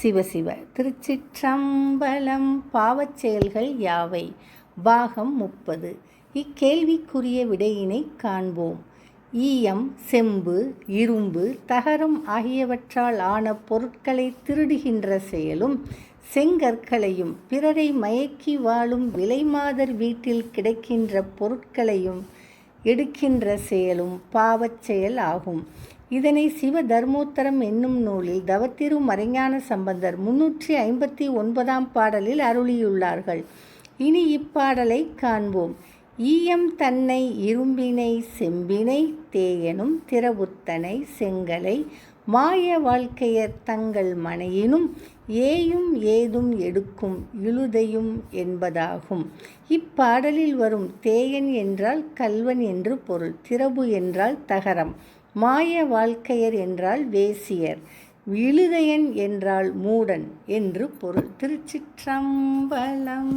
சிவசிவ. திருச்சிற்றம்பலம். பாவச் செயல்கள் யாவை? பாகம் 30. இக்கேள்விக்குரிய விடையினை காண்போம். ஈயம், செம்பு, இரும்பு, தகரம் ஆகியவற்றால் ஆன பொருட்களை திருடுகின்ற செயலும், செங்கற்களையும் பிறரை மயக்கி வாழும் விலைமாதர் வீட்டில் கிடைக்கின்ற பொருட்களையும் எடுக்கின்ற செயலும் பாவச் செயல் ஆகும். இதனை சிவ தர்மோத்தரம் என்னும் நூலில் தவத்திரு மறைஞான சம்பந்தர் 359 பாடலில் அருளியுள்ளார்கள். இனி இப்பாடலை காண்போம். ஈயம் தன்னை இரும்பினை செம்பினை தேயனும் திறவுத்தனை செங்கலை மாய வாழ்க்கையர் தங்கள் மனையினும் ஏயும் ஏதும் எடுக்கும் இழுதையும் என்பதாகும். இப்பாடலில் வரும் தேயன் என்றால் கல்வன் என்று பொருள். திறவு என்றால் தகரம். மாய வாழ்க்கையர் என்றால் வேசியர். இழுதையன் என்றால் மூடன் என்று பொருள். திருச்சிற்றம்பலம்.